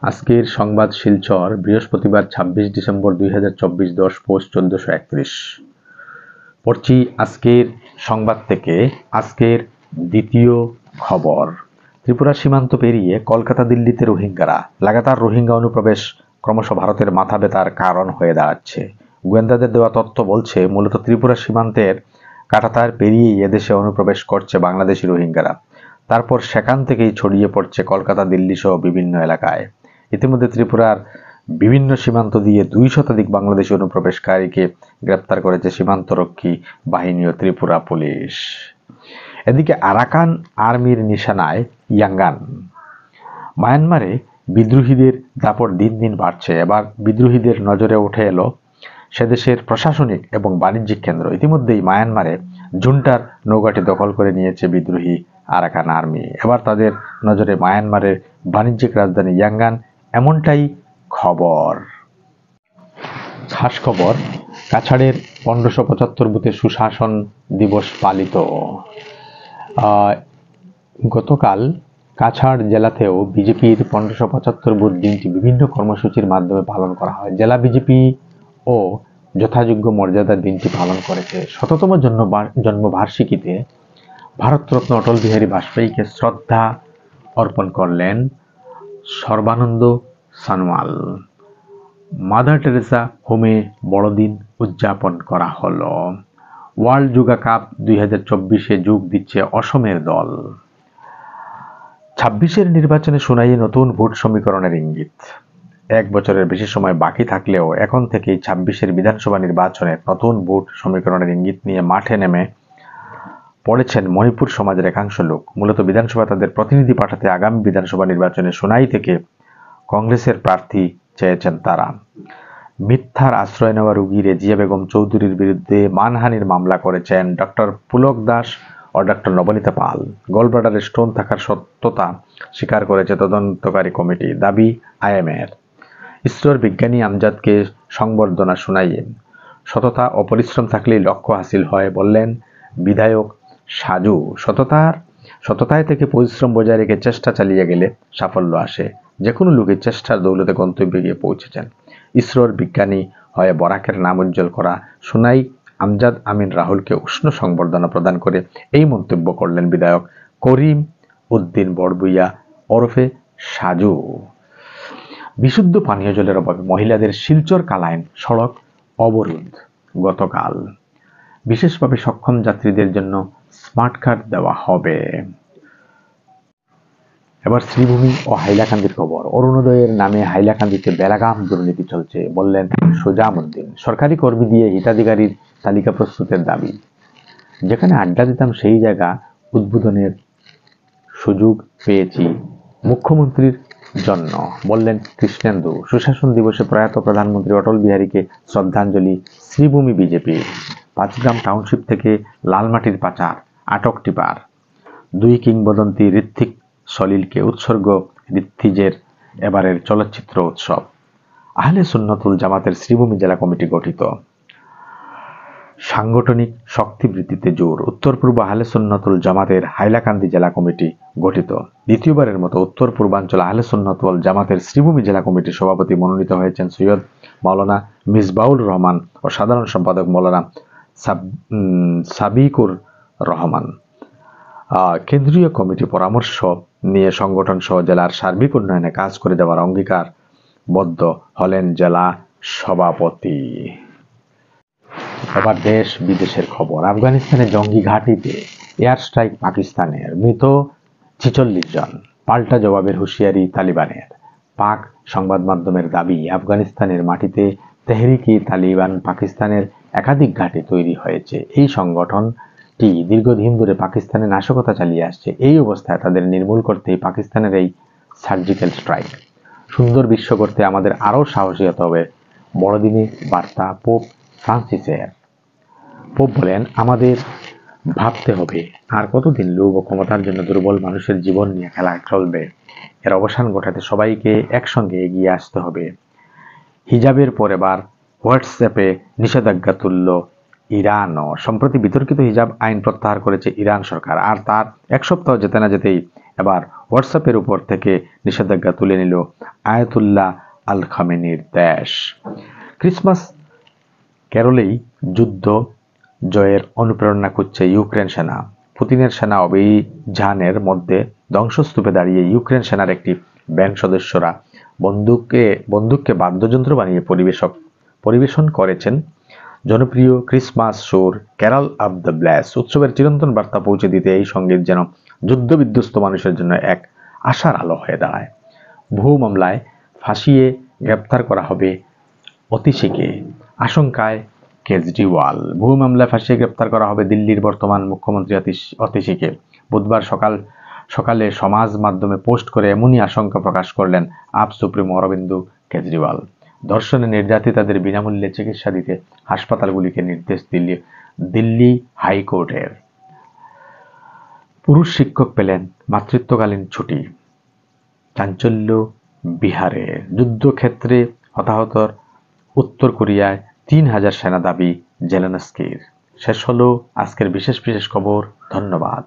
আজকের সংবাদ শিলচর বৃহস্পতিবার ২৬ ডিসেম্বর ২০২৪ 10 পোস্ট ১৪৩১। পড়ছি আজকের সংবাদ থেকে আজকের দ্বিতীয় খবর। ত্রিপুরা সীমান্ত পেরিয়ে কলকাতা দিল্লিতে রোহিঙ্গারা। লাগাতার রোহিঙ্গা অনুপ্রবেশ ক্রমশ ভারতের মাথা ব্যথার কারণ হয়ে দাঁড়াচ্ছে। গোয়েন্দাদের দেওয়া তথ্য বলছে মূলত ত্রিপুরা সীমান্তের কাঁটাতার পেরিয়েই এদেশে অনুপ্রবেশ করছে বাংলাদেশি রোহিঙ্গারা। তারপর সেখান থেকেই ছড়িয়ে পড়ছে কলকাতা দিল্লি সহ বিভিন্ন এলাকায়। ইতিমধ্যে ত্রিপুরার বিভিন্ন সীমান্ত দিয়ে ২০০ শতাধিক বাংলাদেশি অনুপ্রবেশকারীকে গ্রেপ্তার করেছে সীমান্তরক্ষী বাহিনী ও ত্রিপুরা পুলিশ। এদিকে আরাকান আর্মির নিশানায় ইয়াঙ্গান। মায়ানমারে বিদ্রোহীদের দাপট দিন দিন বাড়ছে। এবার বিদ্রোহীদের নজরে উঠে এলো সেদেশের প্রশাসনিক এবং বাণিজ্যিক কেন্দ্র। ইতিমধ্যেই মায়ানমারে জুন্টার নৌঘাটি দখল করে নিয়েছে বিদ্রোহী আরাকান আর্মি। এবার তাদের নজরে মায়ানমারের বাণিজ্যিক রাজধানী ইয়াঙ্গান, এমনটাই খবর। খাস খবর, কাছাড়ের ১৫৭৫ বুথে সুশাসন দিবস পালিত। গতকাল কাছাড় জেলাতেও বিজেপির ১৫৭৫ বুথ দিনটি বিভিন্ন কর্মসূচির মাধ্যমে পালন করা হয়। জেলা বিজেপি ও যথাযোগ্য মর্যাদার দিনটি পালন করেছে। ১০০তম জন্মবার্ষিকীতে ভারতরত্ন অটল বিহারী বাজপেয়ীকে শ্রদ্ধা অর্পণ করলেন সর্বানন্দ সনোয়াল। মাদার টেরেসা হোমে বড়দিন উদযাপন করা হলো। ওয়ার্ল্ড যোগা কাপ ২০২৪-এ যোগ দিচ্ছে অসমের দল। ২৬-এর নির্বাচনে শুনাইয়ে নতুন ভোট সমীকরণের ইঙ্গিত। ১ বছরের বেশি সময় বাকি থাকলেও এখন থেকেই ২৬-এর বিধানসভা নির্বাচনে নতুন ভোট সমীকরণের ইঙ্গিত নিয়ে মাঠে নেমে পড়েছেন মণিপুর সমাজের একাংশ লোক। মূলত বিধানসভায় তাদের প্রতিনিধি পাঠাতে আগামী বিধানসভা নির্বাচনে সোনাই থেকে কংগ্রেসের প্রার্থী চেয়েছেন তারা। মিথ্যার আশ্রয় নেওয়া রোগী রেজিয়া বেগম চৌধুরীর বিরুদ্ধে মানহানির মামলা করেছেন ডক্টর পুলক দাস ও ডক্টর নবনীতা পাল। গলব্লাডারে স্টোন থাকার সত্যতা স্বীকার করেছে তদন্তকারী কমিটি। দাবি আইএমএর। ইসরোর বিজ্ঞানী আমজাদকে সংবর্ধনা শুনাইয়ে। সততা ও পরিশ্রম থাকলেই লক্ষ্য হাসিল হয় বললেন বিধায়ক সাজু। সততায় থেকে পরিশ্রম বজায় রেখে চেষ্টা চালিয়ে গেলে সাফল্য আসে। যে কোনো লোকের চেষ্টার দৌলতে গন্তব্যে গিয়ে পৌঁছেছেন। ইসরোর বিজ্ঞানী হয়ে বরাকের নাম উজ্জ্বল করা সুনাই আমজাদ আমিন রাহুলকে উষ্ণ সংবর্ধনা প্রদান করে এই মন্তব্য করলেন বিধায়ক করিম উদ্দিন বড়বুইয়া ওরফে সাজু। বিশুদ্ধ পানীয় জলের অভাবে মহিলাদের শিলচর কালাইন সড়ক অবরোধ গতকাল। বিশেষভাবে সক্ষম যাত্রীদের জন্য স্মার্ট কার্ড দেওয়া হবে। এবার শ্রীভূমি ও হাইলাকান্দির খবর। অরুণোদয়ের নামে হাইলাকান্দিতে বেলাগাম দুর্নীতি চলছে বললেন সোজামুদ্দিন। সরকারি কর্মী দিয়ে হিতাধিকারীর তালিকা প্রস্তুতের দাবি। যেখানে আড্ডা দিতাম সেই জায়গা উদ্বোধনের সুযোগ পেয়েছি মুখ্যমন্ত্রীর জন্য বললেন কৃষ্ণেন্দু। সুশাসন দিবসে প্রয়াত প্রধানমন্ত্রী অটল বিহারীকে শ্রদ্ধাঞ্জলি শ্রীভূমি বিজেপির। পাঁচগ্রাম টাউনশিপ থেকে লালমাটির পাচার, আটক টিপার। ২ কিংবদন্তি ঋত্বিক সলিলকে উৎসর্গ ঋত্বিজের এবারের চলচ্চিত্র উৎসব। আহলে সুন্নতুল জামাতের শ্রীভূমি জেলা কমিটি গঠিত। সাংগঠনিক শক্তি বৃদ্ধিতে জোর। উত্তর পূর্ব আহলে সুন্নতুল জামাতের হাইলাকান্দি জেলা কমিটি গঠিত। দ্বিতীয়বারের মতো উত্তর পূর্বাঞ্চল আহলে সুন্নতুল জামাতের শ্রীভূমি জেলা কমিটির সভাপতি মনোনীত হয়েছেন সৈয়দ মাওলানা মিসবাউল রহমান ও সাধারণ সম্পাদক মাওলানা সাবিকুর রহমান। কেন্দ্রীয় কমিটি পরামর্শ নিয়ে সংগঠন সহ জেলার সার্বিক উন্নয়নে কাজ করে দেওয়ার অঙ্গীকারবদ্ধ হলেন জেলা সভাপতি। এবার দেশ বিদেশের খবর। আফগানিস্তানের জঙ্গি ঘাঁটিতে এয়ার স্ট্রাইক পাকিস্তানের, মৃত ৪৬ জন। পাল্টা জবাবের হুঁশিয়ারি তালিবানের। পাক সংবাদ মাধ্যমের দাবি আফগানিস্তানের মাটিতে তেহরিকে তালিবান পাকিস্তানের একাধিক ঘাঁটি তৈরি হয়েছে। এই সংগঠনটি দীর্ঘদিন ধরে পাকিস্তানে নাশকতা চালিয়ে আসছে। এই অবস্থায় তাদের নির্মূল করতেই পাকিস্তানের এই সার্জিক্যাল স্ট্রাইক। সুন্দর বিশ্ব করতে আমাদের আরও সাহসী হতে হবে বড়দিনে বার্তা পোপ ফ্রান্সিসের। পোপ বলেন, আমাদের ভাবতে হবে আর কতদিন লোভ ও ক্ষমতার জন্য দুর্বল মানুষের জীবন নিয়ে খেলা চলবে। এর অবসান ঘটাতে সবাইকে একসঙ্গে এগিয়ে আসতে হবে। হিজাবের পর এবার হোয়াটসঅ্যাপে নিষেধাজ্ঞা তুলল ইরানও। সম্প্রতি বিতর্কিত হিজাব আইন প্রত্যাহার করেছে ইরান সরকার। আর তার ১ সপ্তাহ যেতে না যেতেই এবার হোয়াটসঅ্যাপের উপর থেকে নিষেধাজ্ঞা তুলে নিল আয়াতুল্লাহ আল খামেনির দেশ। ক্রিসমাস ক্যারলেই যুদ্ধ জয়ের অনুপ্রেরণা খুঁজছে ইউক্রেন সেনা। পুতিনের সেনা অভিযানের মধ্যে ধ্বংসস্তূপে দাঁড়িয়ে ইউক্রেন সেনার একটি ব্যান্ড সদস্যরা বন্দুককে বাদ্যযন্ত্র বানিয়ে পরিবেশন করেছেন জনপ্রিয় ক্রিসমাস সুর ক্যারল অব দ্য ব্লেস। উৎসবের চিরন্তন বার্তা পৌঁছে দিতে এই সঙ্গীত যেন যুদ্ধবিধ্বস্ত মানুষের জন্য এক আশার আলো হয়ে দাঁড়ায়। বহু মামলায় ফাঁসিয়ে গ্রেপ্তার করা হবে অতিশীকে, আশঙ্কায় কেজরিওয়াল। বহু মামলায় ফাঁসিয়ে গ্রেপ্তার করা হবে দিল্লির বর্তমান মুখ্যমন্ত্রী অতিশীকে। বুধবার সকালে সমাজ মাধ্যমে পোস্ট করে এমনই আশঙ্কা প্রকাশ করলেন আপ সুপ্রিমো অরবিন্দ কেজরিওয়াল। ধর্ষণে নির্যাতিতাদের বিনামূল্যে চিকিৎসা দিতে হাসপাতালগুলিকে নির্দেশ দিল্লি হাইকোর্টের। পুরুষ শিক্ষক পেলেন মাতৃত্বকালীন ছুটি। চাঞ্চল্য বিহারে। যুদ্ধক্ষেত্রে হতাহতর উত্তর কোরিয়ায় 3000 সেনা দাবি জেলেনস্কির। শেষ হলো আজকের বিশেষ খবর। ধন্যবাদ।